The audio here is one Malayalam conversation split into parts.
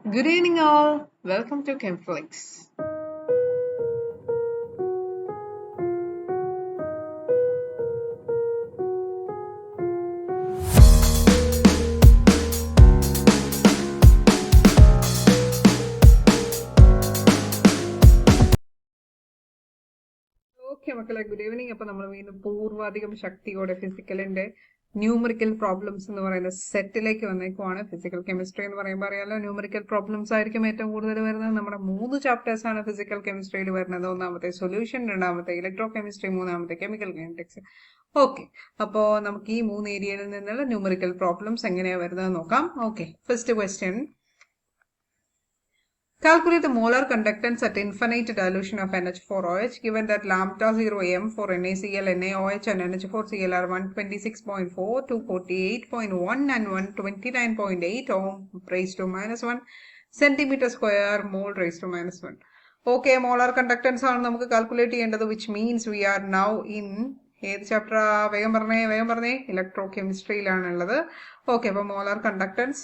Good evening all. Welcome to Chemflix. Okay മക്കളെ, ഗുഡ് ഈവനിങ്. അപ്പൊ നമ്മൾ വീണ്ടും പൂർവാധികം ശക്തിയോടെ ഫിസിക്കലിന്റെ ന്യൂമറിക്കൽ പ്രോബ്ലംസ് എന്ന് പറയുന്ന സെറ്റിലേക്ക് വന്നേക്കുവാണ്. ഫിസിക്കൽ കെമിസ്ട്രി എന്ന് പറയുമ്പോൾ അറിയാലോ, ന്യൂമറിക്കൽ പ്രോബ്ലംസ് ആയിരിക്കും ഏറ്റവും കൂടുതൽ വരുന്നത്. നമ്മുടെ 3 ചാപ്റ്റേഴ്സ് ആണ് ഫിസിക്കൽ കെമിസ്ട്രിയിൽ വരുന്നത്. ഒന്നാമത്തെ സൊല്യൂഷൻ, രണ്ടാമത്തെ ഇലക്ട്രോ കെമിസ്ട്രി, മൂന്നാമത്തെ കെമിക്കൽ കൈനറ്റിക്സ്. ഓക്കെ, അപ്പോൾ നമുക്ക് ഈ 3 ഏരിയയിൽ നിന്നുള്ള ന്യൂമറിക്കൽ പ്രോബ്ലംസ് എങ്ങനെയാണ് വരുന്നത് നോക്കാം. Okay, first question. Calculate the molar conductance at infinite dilution of NH4OH given that lambda 0 m for NaCl, NaOH and NH4Cl are 126.4, 248.1 and 129.8 ohm raised to -1 centimeter square mole raised to -1. Okay, molar conductance ആണ് നമുക്ക് കാൽക്കുലേറ്റ് ചെയ്യേണ്ടത്, which means we are now in ഏത് ചാപ്റ്റർ? വേഗം പറഞ്ഞേ ഇലക്ട്രോ കെമിസ്ട്രിയിലാണുള്ളത്. ഓക്കെ, അപ്പോൾ molar conductance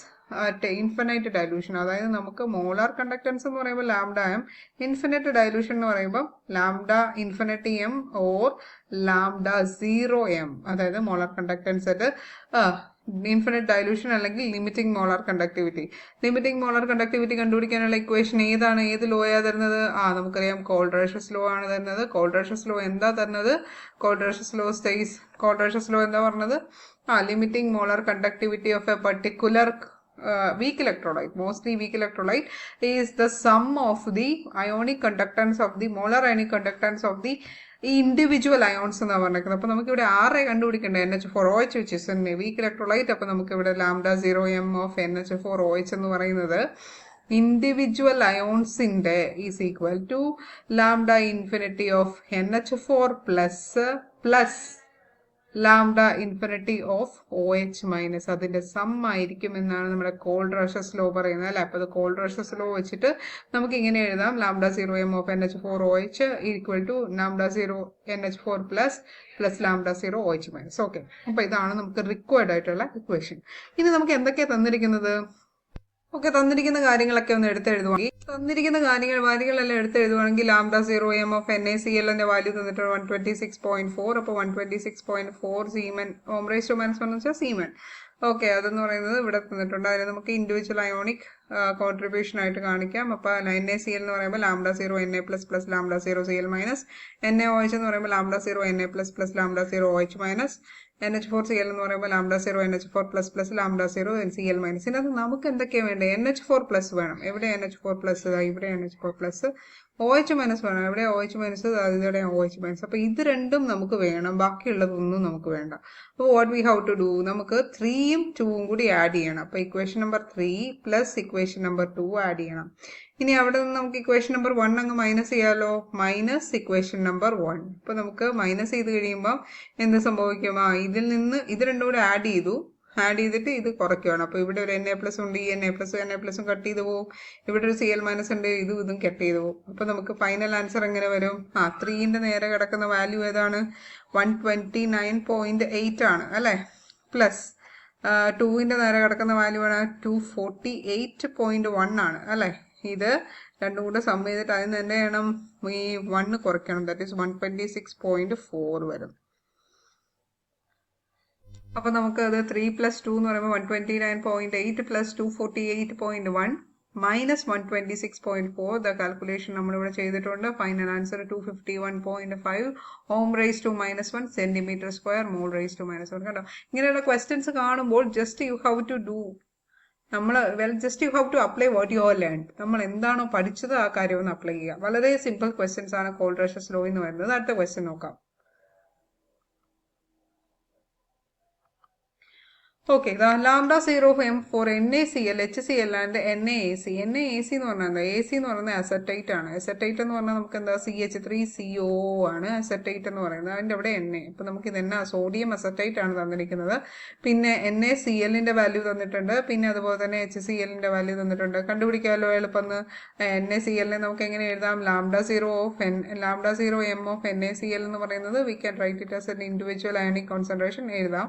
at infinite dilution, അതായത് നമുക്ക് മോളാർ കണ്ടക്ടൻസ് എന്ന് പറയുമ്പോൾ ലാംഡ എം, ഇൻഫിനിറ്റ് ഡൈലൂഷൻ എന്ന് പറയുമ്പോൾ lambda infinity M or lambda 0 M, അതായത് molar conductance at infinite dilution അല്ലെങ്കിൽ limiting molar conductivity. Limiting molar conductivity കണ്ടുപിടിക്കാനുള്ള ഇക്വേഷൻ ഏതാണ്? ഏത് ലോയാ തരുന്നത്? നമുക്കറിയാം, കോൾഡ്രേഷ്യസ് ലോ ആണ് തരുന്നത്. കോൾഡ്രേഷ്യസ് ലോ എന്താ തരുന്നത്? കോൾഡ്രേഷ്യസ് ലോ എന്താ പറഞ്ഞത്? Limiting molar conductivity of A particular weak electrolyte, mostly weak electrolyte, is the sum of the ionic conductance of the molar ionic conductance of the individual ions എന്നാ പറഞ്ഞേക്കുന്നത്. അപ്പൊ നമുക്ക് ഇവിടെ ആറെ കണ്ടുപിടിക്കേണ്ടത് NH4OH, which is a weak electrolyte. അപ്പൊ നമുക്ക് ഇവിടെ lambda 0 m of NH4OH എന്ന് പറയുന്നത് ഇൻഡിവിജ്വൽ അയോൺസിന്റെ is equal to lambda infinity of NH4 plus lambda infinity of OH minus, അതിന്റെ സം ആയിരിക്കും എന്നാണ് നമ്മുടെ കോൾഡ്രേഷ്യസ് ലോ പറയുന്നത് അല്ലെ. അപ്പൊ അത് കോൾഡ്രേഷ്യസ് ലോ വെച്ചിട്ട് നമുക്ക് ഇങ്ങനെ എഴുതാം: lambda 0 m of NH4OH equal to lambda 0 NH4 plus lambda 0 OH minus. Okay, അപ്പൊ ഇതാണ് നമുക്ക് റിക്വയർഡ് ആയിട്ടുള്ള ഇക്വേഷൻ. ഇനി നമുക്ക് എന്തൊക്കെയാണ് തന്നിരിക്കുന്നത്? ഓക്കെ, തന്നിരിക്കുന്ന കാര്യങ്ങളൊക്കെ ഒന്ന് എടുത്തെഴുതുവാണെങ്കിൽ കാര്യങ്ങളെല്ലാം എടുത്തെഴുതുവാണെങ്കിൽ lambda 0 m of NaCl value തന്നിട്ട് 126.4. അപ്പോൾ 126.4 siemens ohm raise to minus 1 എന്ന് വെച്ചാൽ സീമൻ. ഓക്കെ, അതെന്ന് പറയുന്നത് ഇവിടെ തന്നിട്ടുണ്ട്. അതിന് നമുക്ക് ഇൻഡിവിജ്വൽ അയോണിക് കോൺട്രിബ്യൂഷൻ ആയിട്ട് കാണിക്കാം. അപ്പോൾ NaCl എന്ന് പറയുമ്പോൾ lambda 0 Na plus lambda 0 Cl minus, NaOH എന്ന് പറയുമ്പോൾ lambda 0 Na plus lambda 0 OH minus, NH4Cl എന്ന് പറയുമ്പോൾ lambda 0 NH4 plus lambda 0 Cl minus. ഇതിനകത്ത് നമുക്ക് എന്തൊക്കെയാണ് വേണ്ടത്? NH4 പ്ലസ് വേണം. എവിടെ NH4 പ്ലസ്? ഇവിടെ NH4 പ്ലസ്. OH മൈനസ് വേണം. എവിടെ OH മൈനസ്? ഇവിടെ OH മൈനസ്. അപ്പൊ ഇത് രണ്ടും നമുക്ക് വേണം, ബാക്കിയുള്ളതൊന്നും നമുക്ക് വേണ്ട. അപ്പോൾ what we have to do? നമുക്ക് 3ഉം 2ഉം കൂടി ആഡ് ചെയ്യണം. അപ്പൊ equation number 3 plus equation number 2 add ചെയ്യണം. ഇനി അവിടെ നിന്ന് നമുക്ക് ഇക്വേഷൻ നമ്പർ 1 അങ്ങ് മൈനസ് ചെയ്യാലോ. Minus equation number 1. അപ്പൊ നമുക്ക് മൈനസ് ചെയ്ത് കഴിയുമ്പോൾ എന്ത് സംഭവിക്കും? ഇതിൽ നിന്ന് ഇത് രണ്ടും കൂടെ ആഡ് ചെയ്തിട്ട് ഇത് കുറയ്ക്കുകയാണ്. അപ്പൊ ഇവിടെ ഒരു Na പ്ലസ് ഉണ്ട്, ഈ Na പ്ലസും കട്ട് ചെയ്ത് പോകും. ഇവിടെ ഒരു Cl മൈനസ് ഉണ്ട്, ഇതും കട്ട് ചെയ്ത് പോകും. അപ്പൊ നമുക്ക് ഫൈനൽ ആൻസർ എങ്ങനെ വരും? 3ന്റെ നേരെ കിടക്കുന്ന വാല്യൂ ഏതാണ്? 129.8 ആണ് അല്ലെ. പ്ലസ് 2ന്റെ നേരെ കിടക്കുന്ന വാല്യൂ ആണ് 248.1 ആണ് അല്ലെ. ഇത് രണ്ടും കൂടെ സം ചെയ്തിട്ട് അതിന് തന്നെ വേണം ഈ 1 കുറയ്ക്കണം. ദാറ്റ് ഈസ് 126.4 വരും. അപ്പൊ നമുക്ക് അത് 3 പ്ലസ് 2 എന്ന് പറയുമ്പോൾ 129.8 പ്ലസ് 248.1 മൈനസ് 126.4. ദ കാൽക്കുലേഷൻ നമ്മളിവിടെ ചെയ്തിട്ടുണ്ട്. Final answer 251.5 ohm raise to -1 centimetre square mole raise to -1. കേട്ടോ, ഇങ്ങനെയുള്ള ക്വസ്റ്റ്യൻസ് കാണുമ്പോൾ just you have to do just you have to apply what you are learn. നമ്മൾ എന്താണോ പഠിച്ചത് ആ കാര്യം ഒന്ന് അപ്ലൈ ചെയ്യുക. വളരെ സിമ്പിൾ ക്വസ്റ്റ്യൻസ് ആണ് കോൾഡ്രേഷ്യസ് ലോ എന്ന് വരുന്നത്. അടുത്ത ക്വസ്റ്റ്യൻ നോക്കാം. Okay, lambda 0 m for NaCl, HCl and NaAC. NaAC എന്ന് പറഞ്ഞാൽ AC എന്ന് പറയുന്നത് അസറ്റൈറ്റ് ആണ്. അസറ്റൈറ്റ് എന്ന് പറഞ്ഞാൽ നമുക്ക് എന്താ? CH3CO ആണ് അസറ്റൈറ്റ് എന്ന് പറയുന്നത്. അതിൻ്റെ അവിടെ Na. അപ്പൊ നമുക്ക് ഇത് സോഡിയം അസറ്റൈറ്റ് ആണ് തന്നിരിക്കുന്നത്. പിന്നെ NaClന്റെ വാല്യൂ തന്നിട്ടുണ്ട്. പിന്നെ അതുപോലെ തന്നെ HClന്റെ വാല്യൂ തന്നിട്ടുണ്ട്. കണ്ടുപിടിക്കാമല്ലോ എളുപ്പം. NaClനെ നമുക്ക് എങ്ങനെ എഴുതാം? ലാംഡ 0 m ഓഫ് NaCl എന്ന് പറയുന്നത് we can write it as an individual ionic concentration എഴുതാം.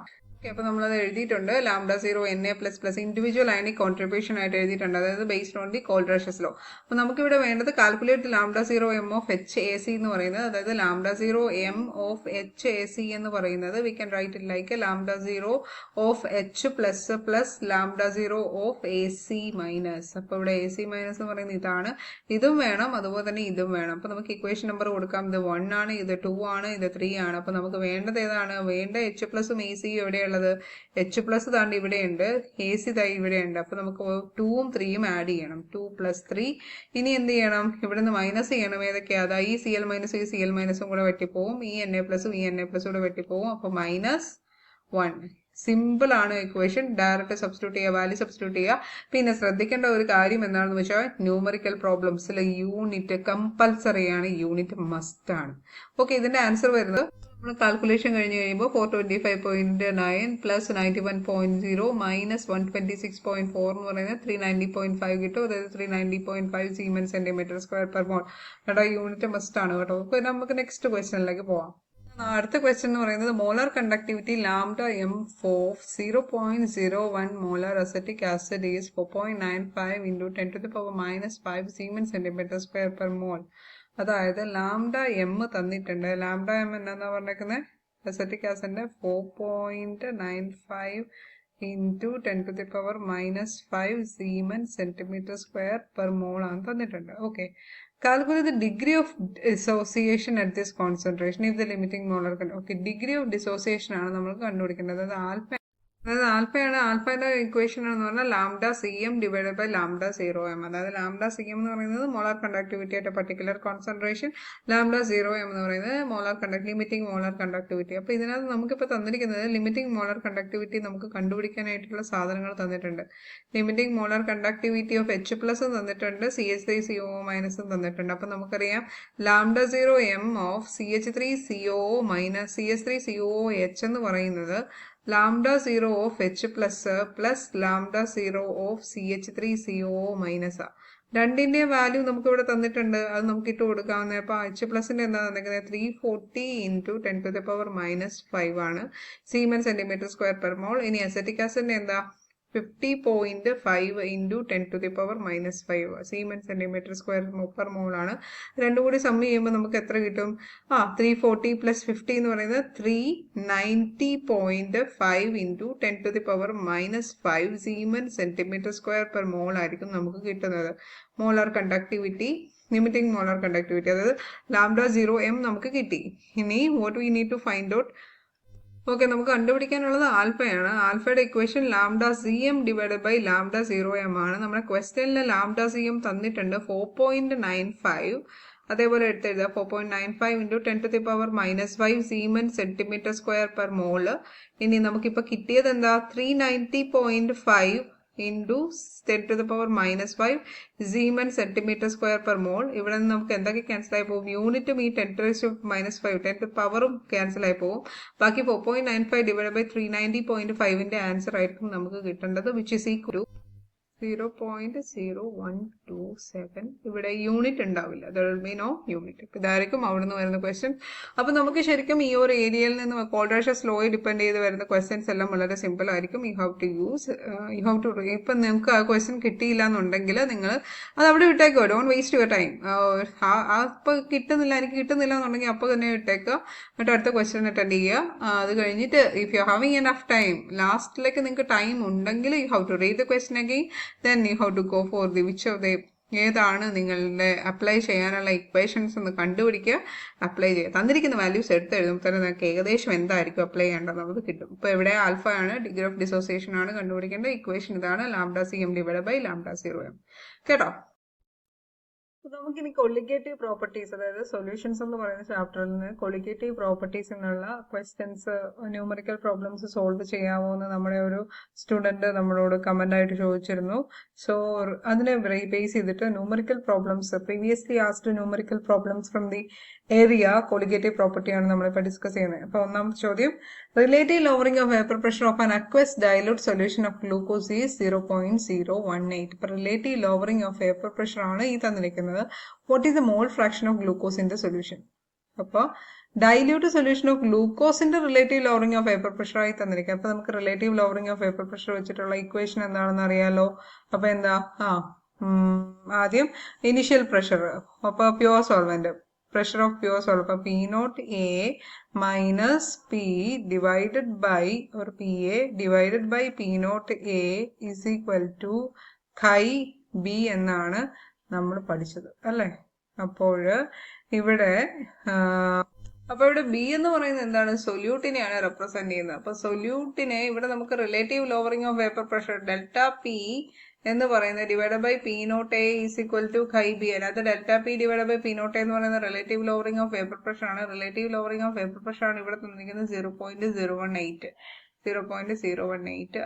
അപ്പോൾ നമ്മളത് എഴുതിയിട്ടുണ്ട്. Lambda 0 NA plus plus individual ionic contribution ആയിട്ട് എഴുതിയിട്ടുണ്ട്, അതായത് ബേസ്ഡ് ഓൺ ദി കോൾഡ്രഷസ് ലോ. അപ്പോൾ നമുക്കിവിടെ വേണ്ടത് calculate lambda 0 M of HAC എന്ന് പറയുന്നത്, അതായത് ലാംഡ 0 M ഓഫ് HAC എന്ന് പറയുന്നത് we can write it like lambda 0 of H plus plus lambda 0 of AC minus. അപ്പോൾ ഇവിടെ AC മൈനസ് എന്ന് പറയുന്നത് ഇതാണ്, ഇതും വേണം അതുപോലെ തന്നെ ഇതും വേണം. അപ്പോൾ നമുക്ക് ഇക്വേഷൻ നമ്പർ കൊടുക്കാം. ഇത് 1 ആണ്, ഇത് 2 ആണ്, ഇത് 3 ആണ്. അപ്പോൾ നമുക്ക് വേണ്ടത് ഏതാണ്? വേണ്ട H പ്ലസും AC എവിടെയാണ്? H പ്ലസ് താണ്ട് ഇവിടെയുണ്ട്, AC തായി ഇവിടെയുണ്ട്. അപ്പൊ നമുക്ക് 2ഉം 3ഉം ആഡ് ചെയ്യണം. 2 + 3. ഇനി എന്ത് ചെയ്യണം? ഇവിടെ നിന്ന് മൈനസ് ചെയ്യണം. ഏതൊക്കെയാ? അതാ ഈ CL മൈനസും ഈ CL മൈനസും കൂടെ വെട്ടിപ്പോവും, ഈ NA പ്ലസും ഈ NA പ്ലസും കൂടെ വെട്ടിപ്പോവും. അപ്പൊ -1. സിമ്പിൾ ആണ് ഇക്വേഷൻ. ഡയറക്റ്റ് സബ്സ്റ്റിറ്റ്യൂട്ട് ചെയ്യുക, വാല്യൂ സബ്സ്റ്റിറ്റ്യൂട്ട് ചെയ്യുക. പിന്നെ ശ്രദ്ധിക്കേണ്ട ഒരു കാര്യം എന്താണെന്ന് വെച്ചാൽ ന്യൂമറിക്കൽ പ്രോബ്ലംസിൽ യൂണിറ്റ് കമ്പൽസറി ആണ്, യൂണിറ്റ് മസ്റ്റ് ആണ്. ഓക്കെ, ഇതിന്റെ ആൻസർ വരുന്നത് നമ്മൾ കാൽക്കുലേഷൻ കഴിഞ്ഞ് കഴിയുമ്പോൾ 425.9 പ്ലസ് 91.0 മൈനസ് 126.4 എന്ന് പറയുന്നത് 390.5 കിട്ടും. അതായത് 390.5 സീമെൻസ് സെന്റിമീറ്റർ സ്ക്വയർ പെർ മോൾ. കേട്ടോ, യൂണിറ്റ് മസ്റ്റ് ആണ് കേട്ടോ. അപ്പോൾ നമുക്ക് നെക്സ്റ്റ് ക്വസ്റ്റ്യനിലേക്ക് പോവാം. അടുത്ത ക്വസ്റ്റ്യൻ എന്ന് പറയുന്നത് molar conductivity lambda M of 0.01 molar acetic acid is 4.95 into 10⁻⁻5 siemens centimetre square per mole. അതായത് ലാംഡ M തന്നിട്ടുണ്ട്. ലാംഡ M എന്നാ പറഞ്ഞേക്കുന്നത്? അസറ്റിക് ആസിഡിന്റെ 4.95 into 10⁻⁻5 siemens centimetre square per mole ആണ് തന്നിട്ടുണ്ട്. Okay, calculate the degree of dissociation at this concentration if the limiting molar okay, degree of dissociation ആണ് നമ്മൾ കണ്ടുപിടിക്കേണ്ടത്. അതായത് ആൽഫയാണ്. ആൽഫയുടെ ഇക്വേഷൻ എന്ന് പറഞ്ഞാൽ lambda CM divided by lambda 0M. അതായത് ലാംഡ CM എന്ന് പറയുന്നത് molar conductivity at a particular concentration, lambda 0M എന്ന് പറയുന്നത് മോളാർ ലിമിറ്റിംഗ് മോളാർ കണ്ടക്ടിവിറ്റി. അപ്പോൾ ഇതിനകത്ത് നമുക്കിപ്പോൾ തന്നിരിക്കുന്നത് ലിമിറ്റിംഗ് മോളാർ കണ്ടക്ടിവിറ്റി നമുക്ക് കണ്ടുപിടിക്കാനായിട്ടുള്ള സാധനങ്ങൾ തന്നിട്ടുണ്ട്. Limiting molar conductivity of H plus തന്നിട്ടുണ്ട്, CH3CO മൈനസും തന്നിട്ടുണ്ട്. അപ്പോൾ നമുക്കറിയാം lambda 0M of CH3CO minus CH3COH എന്ന് പറയുന്നത് lambda 0 of H plus plus lambda 0 of CH3CO minus. രണ്ടിന്റെ വാല്യൂ നമുക്ക് ഇവിടെ തന്നിട്ടുണ്ട്, അത് നമുക്ക് ഇട്ട് കൊടുക്കാവുന്ന. അപ്പൊ H പ്ലസിന്റെ എന്താ തന്നിരിക്കുന്നത്? 340 into 10⁻⁻5 ആണ് സീമെൻസ് സെന്റിമീറ്റർ സ്ക്വയർ പെർ മോൾ. ഇനി അസറ്റിക് ആസിഡിന്റെ എന്താ? 50.5 into 10⁻⁻5 siemens centimetre square per mole ആണ്. രണ്ടും കൂടി സം ചെയ്യുമ്പോൾ നമുക്ക് എത്ര കിട്ടും? 340 + 50 എന്ന് പറയുന്നത് 390.5 into 10⁻⁻5 siemens centimetre square per mole ആയിരിക്കും നമുക്ക് കിട്ടുന്നത്. Molar conductivity, limiting molar conductivity, അതായത് ലാംഡ 0M നമുക്ക് കിട്ടി. ഇനി what we need to find out? Okay, നമുക്ക് കണ്ടുപിടിക്കാനുള്ളത് ആൽഫയാണ്. ആൽഫയുടെ equation lambda CM divided by lambda 0M ആണ്. നമ്മുടെ ക്വസ്റ്റ്യനിൽ ലാംഡ CM തന്നിട്ടുണ്ട് 4.95. അതേപോലെ എടുത്തെഴുതുക 4.95 into 10⁻⁻5 siemens centimetre square per mole. ഇനി നമുക്കിപ്പോൾ കിട്ടിയത് എന്താ? 390.5 into 10⁻⁻5 siemens centimetre square per മോൾ. ഇവിടെ നിന്ന് നമുക്ക് എന്തൊക്കെ ക്യാൻസൽ ആയി പോകും? യൂണിറ്റും ഈ 10⁻⁻5 10 പവറും ക്യാൻസൽ ആയി പോകും. ബാക്കി 4.95 ഡിവൈഡ് ബൈ 390.5ന്റെ ആൻസർ ആയിരിക്കും നമുക്ക് കിട്ടേണ്ടത്, വിച്ച് ഇസ് ഈക്വൽ ടു 0.0127. ഇവിടെ യൂണിറ്റ് ഉണ്ടാവില്ല, നോ യൂണിറ്റ്. ഇതായിരിക്കും അവിടെ നിന്ന് വരുന്ന ക്വസ്റ്റ്യൻ. അപ്പൊ നമുക്ക് ശരിക്കും ഈ ഒരു ഏരിയയിൽ നിന്ന് ക്വാഡ്രാച്ചർ ലോയെ ഡിപ്പെൻഡ് ചെയ്ത് വരുന്ന ക്വസ്റ്റ്യൻസ് എല്ലാം വളരെ സിമ്പിൾ ആയിരിക്കും. യു ഹാവ് ടു ഇപ്പൊ നിങ്ങൾക്ക് ആ ക്വസ്റ്റ്യൻ കിട്ടിയില്ല എന്നുണ്ടെങ്കിൽ നിങ്ങൾ അത് അവിടെ വിട്ടേക്കോ. Don't waste your time. അപ്പൊ കിട്ടുന്നില്ല, എനിക്ക് കിട്ടുന്നില്ല എന്നുണ്ടെങ്കിൽ അപ്പൊ തന്നെ വിട്ടേക്കുക. എന്നിട്ട് അടുത്ത ക്വസ്റ്റ്യൻ അറ്റൻഡ് ചെയ്യുക. അത് കഴിഞ്ഞിട്ട് if you having enough time, ലാസ്റ്റിലേക്ക് നിങ്ങൾക്ക് ടൈം ഉണ്ടെങ്കിൽ you have to read the question again. then you have to go for the which of the ഏതാണ് നിങ്ങളുടെ അപ്ലൈ ചെയ്യാനുള്ള ഇക്വേഷൻസ് ഒന്ന് കണ്ടുപിടിക്കുക, അപ്ലൈ ചെയ്യുക. തന്നിരിക്കുന്ന വാല്യൂസ് എടുത്ത് എഴുതുമ്പോൾ തന്നെ നിങ്ങൾക്ക് ഏകദേശം എന്തായിരിക്കും അപ്ലൈ ചെയ്യേണ്ടതെന്നുള്ളത് കിട്ടും. ഇപ്പോൾ ഇവിടെ ആൽഫ ആണ്, ഡിഗ്രി ഓഫ് ഡിസോസിയേഷൻ ആണ് കണ്ടുപിടിക്കേണ്ട. ഇക്വേഷൻ ഇതാണ്, lambda CM divide by lambda 0M. കേട്ടോ? നമുക്കിനി കൊളിഗേറ്റീവ് പ്രോപ്പർട്ടീസ്, അതായത് സൊല്യൂഷൻസ് എന്ന് പറയുന്ന ചാപ്റ്ററിൽ നിന്ന് കൊളിഗേറ്റീവ് പ്രോപ്പർട്ടീസ് എന്നുള്ള ക്വസ്റ്റ്യൻസ്, ന്യൂമറിക്കൽ പ്രോബ്ലംസ് സോൾവ് ചെയ്യാമോ എന്ന് നമ്മുടെ ഒരു സ്റ്റുഡൻറ് നമ്മളോട് കമന്റ് ആയിട്ട് ചോദിച്ചിരുന്നു. സോ അതിനെ ബേസ് ചെയ്തിട്ട് numerical problems, previously asked numerical problems from the area colligative പ്രോപ്പർട്ടിയാണ് നമ്മളിപ്പോൾ ഡിസ്കസ് ചെയ്യുന്നത്. അപ്പോൾ ഒന്നാമത്തെ ചോദ്യം, relative lowering of vapour pressure of an aqueous dilute solution of glucose is 0.018. ഇപ്പോൾ relative lowering of vapour pressure ആണ് ഈ തന്നിരിക്കുന്നത്. What is the mole fraction of glucose in the solution? അപ്പോൾ ഡൈല്യൂട്ട് സൊല്യൂഷൻ ഓഫ് ഗ്ലൂക്കോസിന്റെ relative lowering of vapour pressure ആയി തന്നിരിക്കുക. അപ്പൊ നമുക്ക് relative lowering of vapour pressure വെച്ചിട്ടുള്ള ഇക്വേഷൻ എന്താണെന്ന് അറിയാലോ. അപ്പൊ എന്താ ആദ്യം ഇനിഷ്യൽ പ്രഷർ, അപ്പൊ pure solvent, pressure of pure solvent, P naught A minus P divided by, or PA divided by P naught A is equal to chi B എന്നാണ് നമ്മൾ പഠിച്ചത് അല്ലേ. അപ്പോൾ ഇവിടെ ബി എന്ന് പറയുന്നത് എന്താണ്, സൊല്യൂട്ടിനെയാണ് റെപ്രസെന്റ് ചെയ്യുന്നത്. അപ്പൊ സൊല്യൂട്ടിനെ ഇവിടെ നമുക്ക് relative lowering of vapour pressure delta P എന്ന് പറയുന്നത് divide by P naught A is equal to chi B. അതിനകത്ത് delta P divide by P naught എന്ന് പറയുന്നത് relative lowering of vapour pressure ആണ്. Relative lowering of vapour pressure ആണ് ഇവിടെ തന്നിരിക്കുന്നത് 0.018.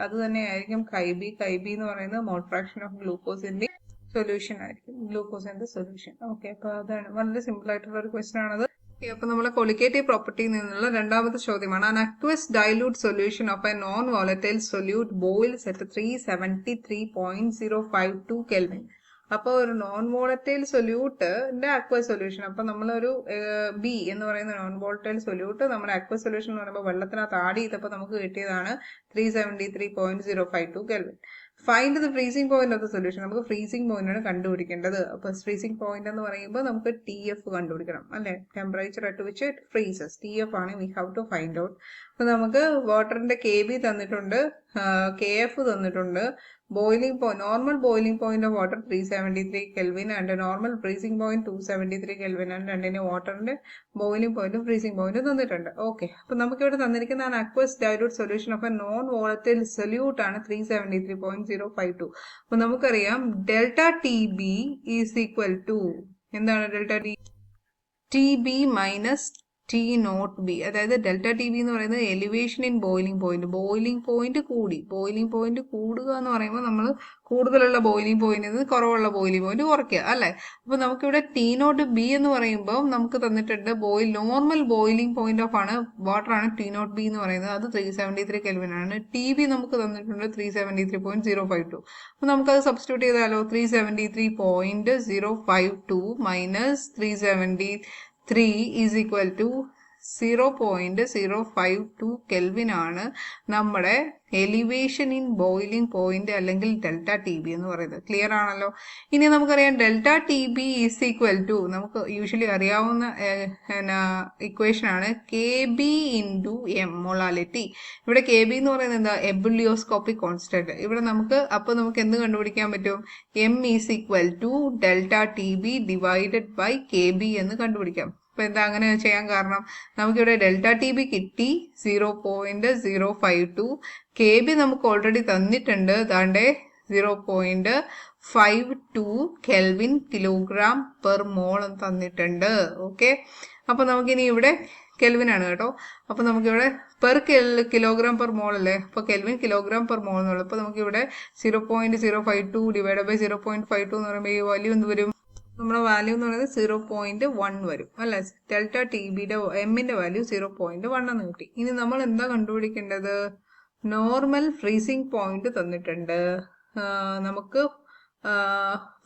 അത് തന്നെയായിരിക്കും ഖൈ ബി എന്ന് പറയുന്നത് മോൾ ഫ്രാക്ഷൻ ഓഫ് ഗ്ലൂക്കോസിന്റെ സൊല്യൂഷൻ ആയിരിക്കും, ഗ്ലൂക്കോസിന്റെ സൊല്യൂഷൻ. ഓക്കെ, അപ്പൊ അതാണ് വളരെ സിമ്പിൾ ആയിട്ടുള്ള ഒരു ക്വസ്റ്റൻ ആണത്. അപ്പൊ നമ്മളെ കൊളിഗേറ്റീവ് പ്രോപ്പർട്ടിയിൽ നിന്നുള്ള രണ്ടാമത്തെ ചോദ്യമാണ്. An aqueous dilute solution of a non-volatile solute boils at 373.052 Kelvin. അപ്പോൾ ഒരു നോൺ വോളറ്റൈൽ സൊല്യൂട്ടിന്റെ അക്വസ് സൊല്യൂഷൻ, അപ്പൊ നമ്മളൊരു ബി എന്ന് പറയുന്ന നോൺ വോളറ്റൈൽ സൊല്യൂട്ട് നമ്മുടെ അക്വസ് സൊല്യൂഷൻ എന്ന് പറയുമ്പോൾ വെള്ളത്തിനകത്ത് ആഡ് ചെയ്തപ്പോൾ നമുക്ക് കിട്ടിയതാണ് 373.052 Kelvin. Find the freezing point of the solution. നമുക്ക് ഫ്രീസിംഗ് പോയിന്റ് ആണ് കണ്ടുപിടിക്കേണ്ടത്. അപ്പൊ ഫ്രീസിംഗ് പോയിന്റ് എന്ന് പറയുമ്പോൾ നമുക്ക് TF കണ്ടുപിടിക്കണം അല്ലെ, temperature at which it freezes. TF ആണ് we have to find out. അപ്പൊ നമുക്ക് വാട്ടറിന്റെ KB തന്നിട്ടുണ്ട്, KF തന്നിട്ടുണ്ട്. Boiling point, normal boiling point of water 373 Kelvin and normal freezing point 273 Kelvin ആണ്. രണ്ടിന്റെ വാട്ടറിന്റെ ബോയിലിംഗ് പോയിന്റും ഫ്രീസിംഗ് പോയിന്റും തന്നിട്ടുണ്ട്. ഓക്കെ, അപ്പൊ നമുക്ക് ഇവിടെ തന്നിരിക്കുന്ന aqueous dilute solution of a non volatile solute ആണ് 373.052. അപ്പൊ നമുക്കറിയാം delta TB is equal to എന്താണ്, delta TB minus T naught B. അതായത് ഡെൽറ്റ TB എന്ന് പറയുന്നത് elevation in boiling point. Boiling point കൂടുക എന്ന് പറയുമ്പോൾ നമ്മൾ കൂടുതലുള്ള ബോയിലിംഗ് പോയിന്റിൽ നിന്ന് കുറവുള്ള ബോയിലിംഗ് പോയിന്റ് കുറയ്ക്കുക അല്ലെ. അപ്പൊ നമുക്കിവിടെ T നോട്ട് ബി എന്ന് പറയുമ്പോൾ നമുക്ക് തന്നിട്ടുണ്ട് നോർമൽ ബോയിലിംഗ് പോയിന്റ് ഓഫ് ആണ് വാട്ടർ ആണ് T നോട്ട് ബി എന്ന് പറയുന്നത്. അത് 373 Kelvin ആണ്. TB നമുക്ക് തന്നിട്ടുണ്ട് 373.052. അപ്പൊ നമുക്കത് സബ്സ്റ്റിറ്റ്യൂട്ട് ചെയ്താലോ. 373.052 minus 373 is equal to 0.052 Kelvin ആണ് നമ്മുടെ എലിവേഷൻ ഇൻ ബോയിലിംഗ് പോയിന്റ് അല്ലെങ്കിൽ ഡെൽറ്റ TB എന്ന് പറയുന്നത്. ക്ലിയർ ആണല്ലോ. ഇനി നമുക്കറിയാം delta TB is equal to, നമുക്ക് യൂഷ്വലി അറിയാവുന്ന ഇക്വേഷൻ ആണ് KB ഇൻറ്റു M മൊളാലിറ്റി. ഇവിടെ KB എന്ന് പറയുന്നത് എന്താ, എബുലിയോസ്കോപ്പിക് കോൺസ്റ്റന്റ്. ഇവിടെ നമുക്ക് എന്ത് കണ്ടുപിടിക്കാൻ പറ്റും, M is equal to delta TB divided by KB എന്ന് കണ്ടുപിടിക്കാം. അപ്പൊ എന്താ അങ്ങനെ ചെയ്യാൻ കാരണം, നമുക്കിവിടെ ഡെൽറ്റ TB കിട്ടി 0.052, KB നമുക്ക് ഓൾറെഡി തന്നിട്ടുണ്ട്, ദാണ്ടെ 0.52 Kelvin കിലോഗ്രാം പെർ മോൾ തന്നിട്ടുണ്ട്. ഓക്കെ, അപ്പൊ നമുക്കിനി ഇവിടെ കെൽവിൻ ആണ് കേട്ടോ. അപ്പൊ നമുക്കിവിടെ പെർ കിലോഗ്രാം പെർ മോൾ അല്ലേ, അപ്പൊ കെൽവിൻ കിലോഗ്രാം പെർ മോൾ എന്നുള്ളത്. അപ്പൊ നമുക്കിവിടെ 0.052 ഡിവൈഡ് ബൈ 0.52 എന്ന് പറയുമ്പോൾ ഈ വാല്യൂ എന്ത് വരും, നമ്മുടെ വാല്യൂ എന്ന് പറയുന്നത് 0.1 വരും അല്ലെ. ഡെൽറ്റ TBയുടെ എമ്മിന്റെ വാല്യൂ 0.1 എന്ന് കിട്ടി. ഇനി നമ്മൾ എന്താ കണ്ടുപിടിക്കേണ്ടത്, നോർമൽ ഫ്രീസിംഗ് പോയിന്റ് തന്നിട്ടുണ്ട്. നമുക്ക്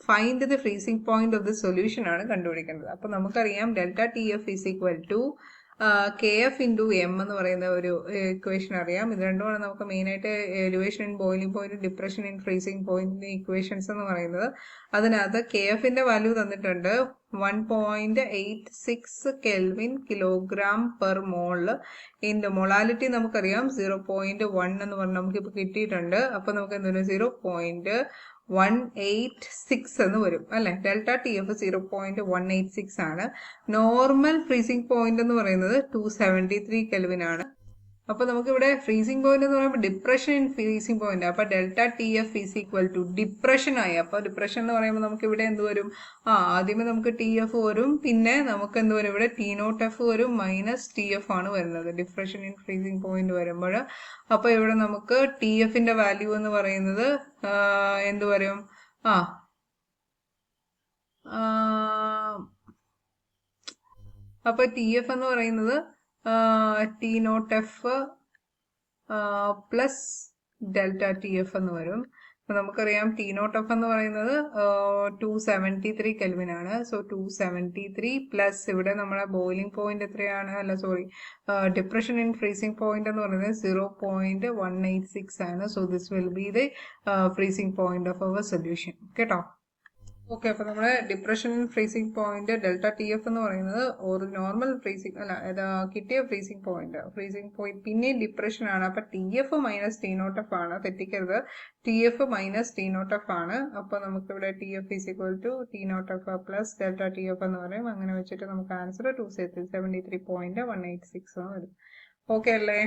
find the freezing point of the solution ആണ് കണ്ടുപിടിക്കേണ്ടത്. അപ്പൊ നമുക്കറിയാം delta TF is equal to KF into M എന്ന് പറയുന്ന ഒരു ഇക്വേഷൻ അറിയാം. ഇത് രണ്ടുമാണ് നമുക്ക് മെയിൻ ആയിട്ട് elevation in boiling point, depression in freezing point equations എന്ന് പറയുന്നത്. അതിനകത്ത് KFന്റെ വാല്യൂ തന്നിട്ടുണ്ട് 1.86 Kelvin കിലോഗ്രാം പെർ മോൾ. ഇതിന്റെ മൊളാലിറ്റി നമുക്കറിയാം 0.1 എന്ന് പറഞ്ഞ് നമുക്കിപ്പോൾ കിട്ടിയിട്ടുണ്ട്. അപ്പൊ നമുക്ക് എന്താണ് 0.186 എന്ന് വരും അല്ലെ. ഡെൽറ്റ TF 0.186 ആണ്. നോർമൽ ഫ്രീസിംഗ് പോയിന്റ് എന്ന് പറയുന്നത് 273 Kelvin ആണ്. അപ്പൊ നമുക്ക് ഇവിടെ ഫ്രീസിംഗ് പോയിന്റ് എന്ന് പറയുമ്പോൾ ഡിപ്രഷൻ ഇൻ ഫ്രീസിംഗ് പോയിന്റ്. അപ്പൊ delta TF is equal to depression ആയി. അപ്പൊ ഡിപ്രഷൻ എന്ന് പറയുമ്പോൾ നമുക്ക് ഇവിടെ എന്ത് വരും, ആദ്യമേ നമുക്ക് TF വരും, പിന്നെ നമുക്ക് എന്ത് വരും, ഇവിടെ T0F വരും, മൈനസ് TF ആണ് വരുന്നത് ഡിപ്രഷൻ ഇൻ ഫ്രീസിംഗ് പോയിന്റ് വരുമ്പോൾ. അപ്പൊ ഇവിടെ നമുക്ക് TFന്റെ വാല്യൂ എന്ന് പറയുന്നത് എന്ത് വരും, അപ്പൊ TF എന്ന് പറയുന്നത് T0F പ്ലസ് ഡെൽറ്റ TF എന്ന് വരും. അപ്പോൾ നമുക്കറിയാം T0F എന്ന് പറയുന്നത് 273 കെൽവിൻ ആണ്. സോ 273 പ്ലസ് ഇവിടെ നമ്മുടെ ബോയിലിംഗ് പോയിന്റ് എത്രയാണ്, അല്ല sorry, depression in freezing point എന്ന് പറയുന്നത് 0.186 ആണ്. So this will be the freezing point of our solution കേട്ടോ. ഓക്കെ, അപ്പോൾ നമ്മുടെ depression freezing point delta TF എന്ന് പറയുന്നത് ഒരു നോർമൽ ഫ്രീസിംഗ് അല്ല, കിട്ടിയ ഫ്രീസിംഗ് പോയിന്റ് പിന്നെയും ഡിപ്രഷൻ ആണ്. അപ്പൊ TF മൈനസ് T0F ആണ്, തെറ്റിക്കരുത്. TF മൈനസ് T0F ആണ്. അപ്പൊ നമുക്ക് ഇവിടെ TF is equal to T0F plus delta TF എന്ന് പറയും. അങ്ങനെ വെച്ചിട്ട് നമുക്ക് ആൻസർ 273.186 വരും. ഓക്കെ അല്ലേ?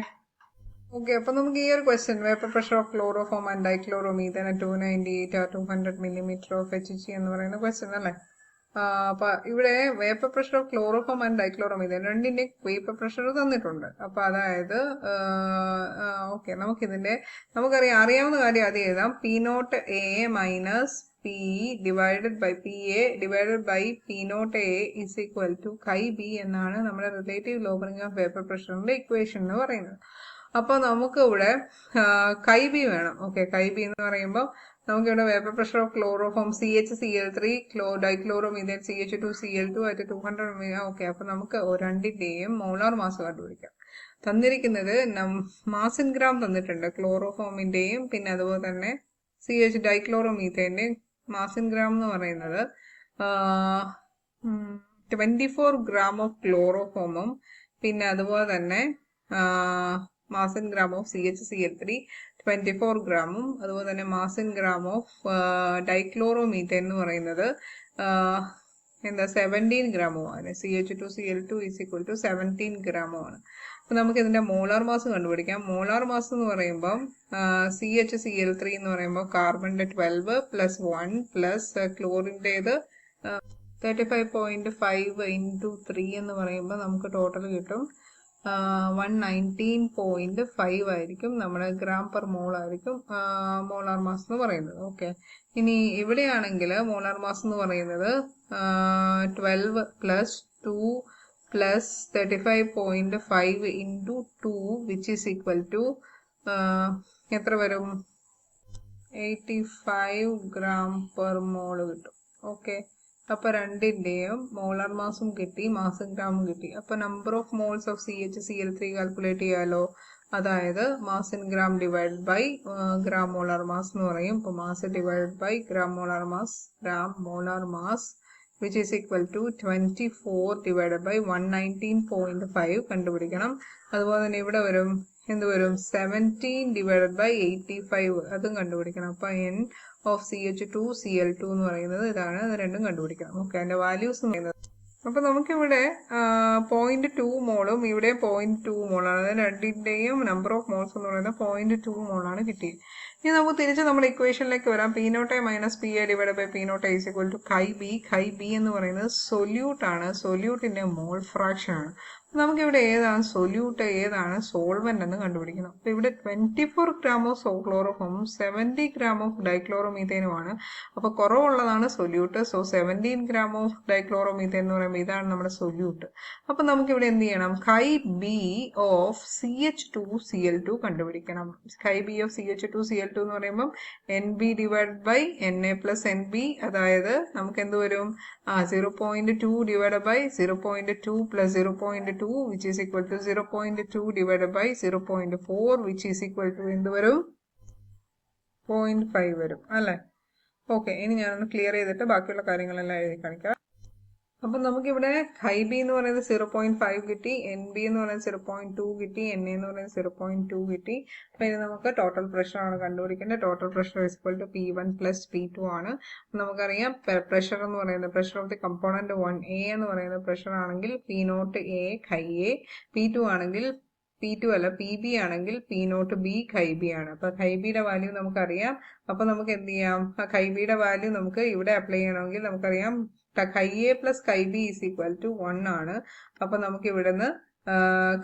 ഓക്കെ, അപ്പൊ നമുക്ക് ഈ ഒരു question vapour pressure of chloroform and dichloromethane 298 or 200 millimeter of HG എന്ന് പറയുന്ന ക്വസ്റ്റ്യൻ അല്ലേ. അപ്പൊ ഇവിടെ vapour pressure of chloroform and dichloromethane രണ്ടിന്റെ വേപ്പർ പ്രഷർ തന്നിട്ടുണ്ട്. അപ്പൊ അതായത് ഓക്കെ, നമുക്കറിയാവുന്ന കാര്യം ആദ്യം എഴുതാം. P0A minus P divided by PA divided by P0A is equal to Chi B എന്നാണ് നമ്മുടെ റിലേറ്റീവ് ലോവറിംഗ് ഓഫ് വേപ്പർ പ്രഷറിന്റെ ഇക്വേഷൻ എന്ന് പറയുന്നത്. അപ്പോൾ നമുക്ക് ഇവിടെ Chi B വേണം. ഓക്കെ, Chi B എന്ന് പറയുമ്പോൾ നമുക്കിവിടെ vapour pressure of chloroform CHCl3 dichloromethane CH2Cl2 ആയിട്ട് 200. ഓക്കെ, അപ്പൊ നമുക്ക് രണ്ടിന്റെയും മോളാർ മാസ് കണ്ടുപിടിക്കാം. തന്നിരിക്കുന്നത് മാസ് ഇൻ ഗ്രാം തന്നിട്ടുണ്ട് ക്ലോറോഫോമിന്റെയും പിന്നെ അതുപോലെ തന്നെ CH ഡൈക്ലോറോമീഥേന്റെയും മാസ് ഇൻ ഗ്രാം എന്ന് പറയുന്നത് 24 ഗ്രാം ഓഫ് ക്ലോറോഫോമും പിന്നെ അതുപോലെ തന്നെ mass in gram of CHCl3 24 ഗ്രാമും അതുപോലെ തന്നെ mass in gram of dichloromethane എന്ന് പറയുന്നത് 17 ഗ്രാമുമാണ്. CH2Cl2 ഈസ് ഈക്വൽ ടു 17 ഗ്രാമുമാണ്. അപ്പൊ നമുക്ക് ഇതിന്റെ മോളാർ മാസ് കണ്ടുപിടിക്കാം. മോളാർ മാസ് എന്ന് പറയുമ്പോൾ CHCl3 എന്ന് പറയുമ്പോൾ കാർബണിന്റെ 12 പ്ലസ് 1 പ്ലസ് ക്ലോറിൻ്റെത് 35.5 ഇൻറ്റു 3 എന്ന് പറയുമ്പോൾ നമുക്ക് ടോട്ടൽ കിട്ടും 119.5 ആയിരിക്കും. നമ്മുടെ ഗ്രാം പെർ മോൾ ആയിരിക്കും മോളാർ മാസ് എന്ന് പറയുന്നത്. ഓക്കെ, ഇനി ഇവിടെയാണെങ്കിൽ മോളാർ മാസ് എന്ന് പറയുന്നത് 12 plus 2 plus 35.5 into 2 which is equal to എത്ര വരും? 85 ഗ്രാം പെർ മോൾ കിട്ടും. ഓക്കെ, അപ്പൊ രണ്ടിന്റെയും മോളാർ മാസും കിട്ടി, മാസ് ഗ്രാമും കിട്ടി. അപ്പൊ number of moles of CHCl3 calculate ചെയ്യാലോ. അതായത് mass in gram divide by gram molar mass എന്ന് പറയും. അപ്പൊ mass divide by gram molar mass which is equal to 24 divided by 119.5 കണ്ടുപിടിക്കണം. അതുപോലെ തന്നെ ഇവിടെ വരും എന്ത് വരും? 17 divided by 85 അതും കണ്ടുപിടിക്കണം. അപ്പൊ N ഓഫ് CH2Cl2 എന്ന് പറയുന്നത് ഇതാണ്. അത് രണ്ടും കണ്ടുപിടിക്കണം. ഓക്കെ, അതിന്റെ വാല്യൂസ് എന്ന് പറയുന്നത്. അപ്പൊ നമുക്കിവിടെ 0.2 മോളും ഇവിടെ 0.2 മോളാണ്. അതായത് രണ്ടിന്റെയും നമ്പർ ഓഫ് മോൾസ് എന്ന് പറയുന്നത് 0.2 മോളാണ് കിട്ടിയത്. ഇനി നമുക്ക് തിരിച്ച് നമ്മുടെ ഇക്വേഷനിലേക്ക് വരാം. P0A minus PA divide by P0A is equal to Chi B. Chi B എന്ന് പറയുന്നത് സൊല്യൂട്ട് ആണ്. സൊല്യൂട്ടിന്റെ മോൾ ഫ്രാക്ഷൻ ആണ്. നമുക്കിവിടെ ഏതാണ് സൊല്യൂട്ട് ഏതാണ് സോൾവെന്റ് എന്ന് കണ്ടുപിടിക്കണം. അപ്പൊ ഇവിടെ 24 ഗ്രാം ഓഫ് ക്ലോറോഫോമും 70 ഗ്രാം ഓഫ് ഡൈക്ലോറോമീഥേനുമാണ്. അപ്പൊ കുറവുള്ളതാണ് solute. So 17 gram of dichloromethane എന്ന് പറയുമ്പോൾ ഇതാണ് നമ്മുടെ സൊല്യൂട്ട്. അപ്പൊ നമുക്കിവിടെ എന്ത് ചെയ്യണം? Chi B ഓഫ് CH2Cl2 കണ്ടുപിടിക്കണം. Chi B ഓഫ് CH2Cl2 എന്ന് പറയുമ്പോൾ NB divide by NA plus NB, അതായത് നമുക്ക് എന്ത് വരും? 0.2 divide by 0.2 plus 0.2 which is equal to 0.2 divided by 0.4 which is equal to എന്ത് വരും? 0.5 വരും അല്ലേ. ഓക്കെ, ഇനി ഞാനൊന്ന് ക്ലിയർ ചെയ്തിട്ട് ബാക്കിയുള്ള കാര്യങ്ങളെല്ലാം എഴുതി കാണിക്കാം. അപ്പം നമുക്കിവിടെ Chi B എന്ന് പറയുന്നത് 0.5 കിട്ടി, NB എന്ന് പറയുന്നത് 0.2 കിട്ടി, NA എന്ന് പറയുന്നത് 0.2 കിട്ടി. അപ്പൊ ഇത് നമുക്ക് ടോട്ടൽ പ്രഷർ ആണ് കണ്ടുപിടിക്കേണ്ടത്. Total pressure is equal to P1 plus P2 ആണ്. നമുക്കറിയാം പ്രഷർ എന്ന് പറയുന്നത് pressure of the component 1A എന്ന് പറയുന്ന പ്രഷർ ആണെങ്കിൽ P0A Chi A, P2 ആണെങ്കിൽ P2 അല്ല PB ആണെങ്കിൽ P0B Chi B ആണ്. അപ്പൊ Chi B യുടെ വാല്യൂ നമുക്കറിയാം. അപ്പൊ നമുക്ക് എന്ത് ചെയ്യാം? Chi B യുടെ വാല്യൂ നമുക്ക് ഇവിടെ അപ്ലൈ ചെയ്യണമെങ്കിൽ നമുക്കറിയാം Chi A plus Chi B is equal to 1 ആണ്. അപ്പൊ നമുക്ക് ഇവിടുന്ന്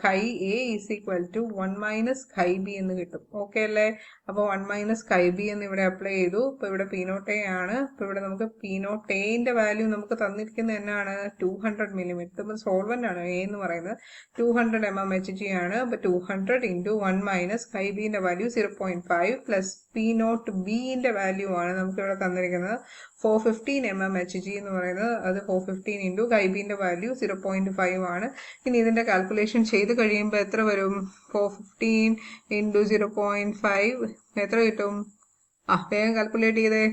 Chi A is equal to 1 minus Chi B എന്ന് കിട്ടും. ഓക്കെ അല്ലേ? അപ്പൊ 1 മൈനസ് Chi B എന്ന് ഇവിടെ അപ്ലൈ ചെയ്തു. ഇപ്പൊ ഇവിടെ P0A ആണ്. ഇപ്പൊ ഇവിടെ നമുക്ക് P0Aന്റെ വാല്യൂ നമുക്ക് തന്നിരിക്കുന്നത് എന്നാണ്? 200 മില്ലിമീറ്റർ. സോൾവെന്റ് ആണ് A എന്ന് പറയുന്നത്. 200 mmHg ആണ്. അപ്പൊ 200 ഇൻറ്റു 1 മൈനസ് Chi B ന്റെ വാല്യൂ 0.5 പ്ലസ് P0 Bന്റെ വാല്യൂ ആണ് നമുക്ക് ഇവിടെ തന്നിരിക്കുന്നത് 415 mmHg എന്ന് പറയുന്നത്. അത് 415 ഇൻറ്റു IBന്റെ വാല്യൂ 0.5 ആണ്. ഇനി ഇതിന്റെ കാൽക്കുലേഷൻ ചെയ്ത് കഴിയുമ്പോൾ എത്ര വരും? 415 ഇൻറ്റു 0.5 എത്ര കിട്ടും? വേഗം കാൽക്കുലേറ്റ് ചെയ്തേ.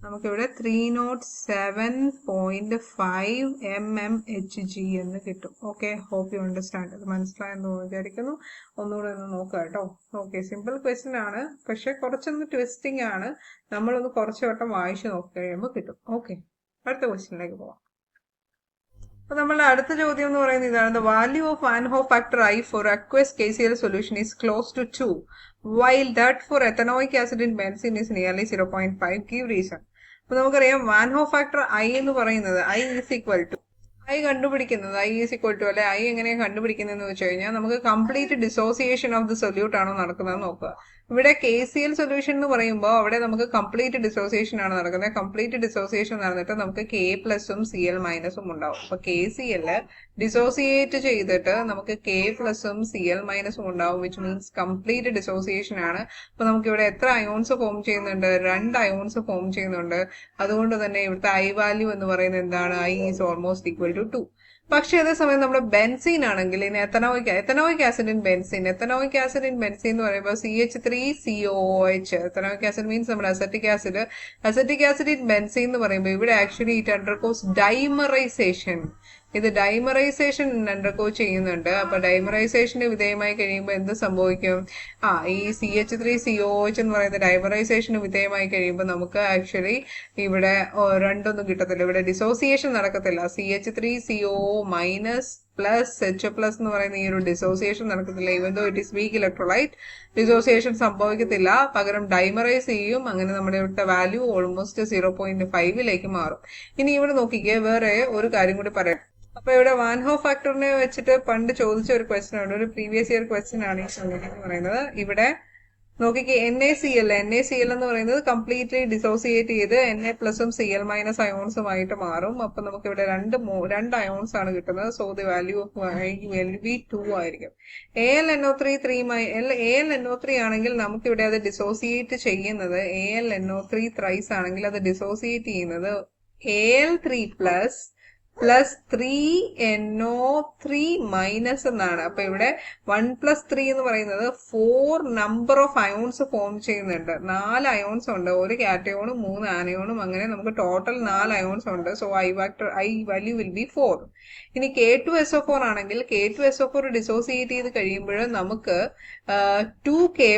നമുക്കിവിടെ 307.5 mmHg എന്ന് കിട്ടും. Okay, hope you understand. അത് മനസ്സിലായെന്ന് വിചാരിക്കുന്നു. ഒന്നുകൂടെ ഒന്ന് നോക്കുക കേട്ടോ. ഓക്കെ, സിമ്പിൾ ക്വസ്റ്റ്യൻ ആണ്, പക്ഷെ കുറച്ചൊന്ന് ട്വിസ്റ്റിംഗ് ആണ്. നമ്മളൊന്ന് കുറച്ച് വട്ടം വായിച്ചു നോക്കി കഴിയുമ്പോൾ കിട്ടും. ഓക്കെ, അടുത്ത ക്വസ്റ്റ്യനിലേക്ക് പോവാം. അപ്പൊ നമ്മളുടെ അടുത്ത ചോദ്യം എന്ന് പറയുന്നത് ഇതാണ്. The value of van Hoff factor I for aqueous KCl solution is close to 2 while that for ethanoic acid in benzene is nearly 0.5. give reason. അപ്പൊ നമുക്കറിയാം വാൻ ഹോഫ് ഫാക്ടർ I എന്ന് പറയുന്നത് I ഈസ് ഈക്വൽ ടു കണ്ടുപിടിക്കുന്നത് I ഈസ് ഈക്വൽ ടു അല്ലെ I എങ്ങനെയാണ് കണ്ടുപിടിക്കുന്നതെന്ന് വെച്ച് കഴിഞ്ഞാൽ നമുക്ക് complete dissociation of the solute ആണോ നടക്കുന്നത് നോക്കുക. ഇവിടെ KCl സൊല്യൂഷൻ എന്ന് പറയുമ്പോൾ അവിടെ നമുക്ക് കംപ്ലീറ്റ് ഡിസോസിയേഷൻ ആണ് നടക്കുന്നത്. കംപ്ലീറ്റ് ഡിസോസിയേഷൻ നടന്നിട്ട് നമുക്ക് K പ്ലസും Cl മൈനസും ഉണ്ടാവും. അപ്പൊ KCl ഡിസോസിയേറ്റ് ചെയ്തിട്ട് നമുക്ക് K പ്ലസും Cl മൈനസും ഉണ്ടാവും, വിച്ച് മീൻസ് കംപ്ലീറ്റ് ഡിസോസിയേഷൻ ആണ്. അപ്പൊ നമുക്ക് ഇവിടെ എത്ര അയോൺസ് ഫോം ചെയ്യുന്നുണ്ട്? 2 അയോൺസ് ഫോം ചെയ്യുന്നുണ്ട്. അതുകൊണ്ട് തന്നെ ഇവിടുത്തെ I വാല്യൂ എന്ന് പറയുന്നത് എന്താണ്? I is almost equal to 2. പക്ഷെ അതേസമയം നമ്മുടെ ബെൻസീൻ ആണെങ്കിൽ ഇനി എത്തനോയിക് ആസിഡ് ഇൻ ബെൻസീൻ എന്ന് പറയുമ്പോൾ CH3COOH. എത്തനോയിക് ആസിഡ് മീൻസ് നമ്മുടെ അസറ്റിക് ആസിഡ് ഇൻ ബെൻസീൻ എന്ന് പറയുമ്പോൾ ഇവിടെ ആക്ച്വലി ഇറ്റ് അണ്ടർഗോസ് ഡൈമറൈസേഷൻ. ഇത് ഡൈമറൈസേഷൻ അണ്ടർഗോ ചെയ്യുന്നുണ്ട്. അപ്പൊ ഡൈമറൈസേഷന് വിധേയമായി കഴിയുമ്പോൾ എന്ത് സംഭവിക്കും? ഈ CH3COOH എന്ന് പറയുന്ന ഡൈമറൈസേഷന് വിധേയമായി കഴിയുമ്പോൾ നമുക്ക് ആക്ച്വലി ഇവിടെ രണ്ടൊന്നും കിട്ടത്തില്ല. ഇവിടെ ഡിസോസിയേഷൻ നടക്കത്തില്ല. CH3CO minus plus H plus എന്ന് പറയുന്ന ഈ ഒരു ഡിസോസിയേഷൻ നടക്കത്തില്ല. Even though it is weak electrolyte, dissociation സംഭവിക്കത്തില്ല. പകരം ഡൈമറൈസ് ചെയ്യും. അങ്ങനെ നമ്മുടെ ഇവിടുത്തെ വാല്യൂ ഓൾമോസ്റ്റ് 0.5 മാറും. ഇനി ഇവിടെ നോക്കിക്കേ, വേറെ ഒരു കാര്യം കൂടി പറയാം. അപ്പൊ ഇവിടെ വാൻ ഹോഫ് ഫാക്ടറിനെ വെച്ചിട്ട് പണ്ട് ചോദിച്ച ഒരു ക്വസ്റ്റ്യൻ ആണ്, ഒരു പ്രീവിയസ് ഇയർ ക്വസ്റ്റ്യൻ ആണ് ഈ ചോദ്യം എന്ന് പറയുന്നത്. ഇവിടെ നോക്കിക്കേ, NaCl എന്ന് പറയുന്നത് കംപ്ലീറ്റ്ലി ഡിസോസിയേറ്റ് ചെയ്ത് Na പ്ലസും Cl മൈനസ് അയോൺസുമായിട്ട് മാറും. അപ്പൊ നമുക്ക് ഇവിടെ രണ്ട് അയോൺസ് ആണ് കിട്ടുന്നത്. So the value of I will be 2 ആയിരിക്കും. AlNO3 ആണെങ്കിൽ നമുക്ക് ഇവിടെ അത് ഡിസോസിയേറ്റ് ചെയ്യുന്നത് AlNO3 ത്രൈസ് ആണെങ്കിൽ അത് ഡിസോസിയേറ്റ് ചെയ്യുന്നത് Al3 പ്ലസ് 3NO3 മൈനസ് എന്നാണ്. അപ്പൊ ഇവിടെ 1+3 എന്ന് പറയുന്നത് 4 നമ്പർ ഓഫ് അയോൺസ് ഫോം ചെയ്യുന്നുണ്ട്. 4 അയോൺസ് ഉണ്ട്, ഒരു കാറ്റയോണും 3 ആനയോണും, അങ്ങനെ നമുക്ക് ടോട്ടൽ 4 അയോൺസ് ഉണ്ട്. So I value will be 4. ഇനി K2SO4 ആണെങ്കിൽ K2SO4 ഡിസോസിയേറ്റ് ചെയ്ത് കഴിയുമ്പോൾ നമുക്ക് 2K+,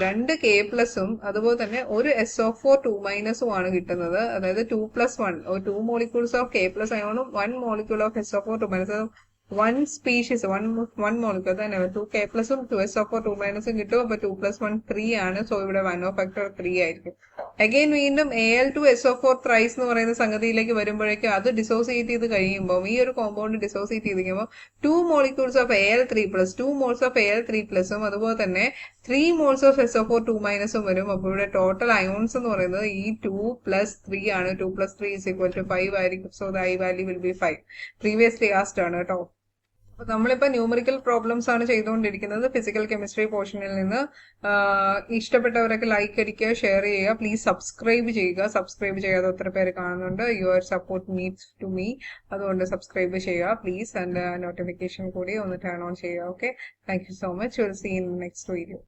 2 K പ്ലസും അതുപോലെ തന്നെ ഒരു SO4 2 മൈനസും ആണ് കിട്ടുന്നത്. അതായത് 2+1 2 മോളിക്യൂൾസ് ഓഫ് K പ്ലസ് അയോണും 1 molecule of SO4 2 minus 1 species, one molecule തന്നെ 2K പ്ലസും 2SO4 2 മൈനസും കിട്ടും. അപ്പൊ 2+1 3 ആണ്. സോ ഇവിടെ 1 ഓഫ് ഫാക്ടർ 3 ആയിരിക്കും. അഗൈൻ വീണ്ടും Al2SO4 ത്രൈസ് എന്ന് പറയുന്ന സംഗതിയിലേക്ക് വരുമ്പോഴേക്കും അത് ഡിസോസിയേറ്റ് ചെയ്ത് കഴിയുമ്പോൾ, ഈ ഒരു കോമ്പൗണ്ട് ഡിസോസിയേറ്റ് ചെയ്ത് കഴിയുമ്പോൾ 2 molecules of Al3 plus 2 moles of Al3 പ്ലസും അതുപോലെ തന്നെ 3 moles of SO4 2 മൈനസും വരും. അപ്പോൾ ഇവിടെ ടോട്ടൽ അയോൺസ് എന്ന് പറയുന്നത് ഈ 2+3 ആണ്. 2+3 is equal to 5 ആയിരിക്കും. So the I value will be 5. Previously ആസ്ഡ് ആണ് കേട്ടോ. അപ്പൊ നമ്മളിപ്പോ ന്യൂമറിക്കൽ പ്രോബ്ലംസ് ആണ് ചെയ്തുകൊണ്ടിരിക്കുന്നത് ഫിസിക്കൽ കെമിസ്ട്രി പോർഷനിൽ നിന്ന്. ഇഷ്ടപ്പെട്ടവരൊക്കെ ലൈക്ക് അടിക്കുക, ഷെയർ ചെയ്യുക, പ്ലീസ് സബ്സ്ക്രൈബ് ചെയ്യുക. സബ്സ്ക്രൈബ് ചെയ്യാതെ ഒത്തിരി പേര് കാണുന്നുണ്ട്. Your support needs to me. അതുകൊണ്ട് സബ്സ്ക്രൈബ് ചെയ്യുക പ്ലീസ്. ആൻഡ് നോട്ടിഫിക്കേഷൻ കൂടി ഒന്ന് ടേൺ ഓൺ ചെയ്യുക. Okay, thank you so much. Will see in next video.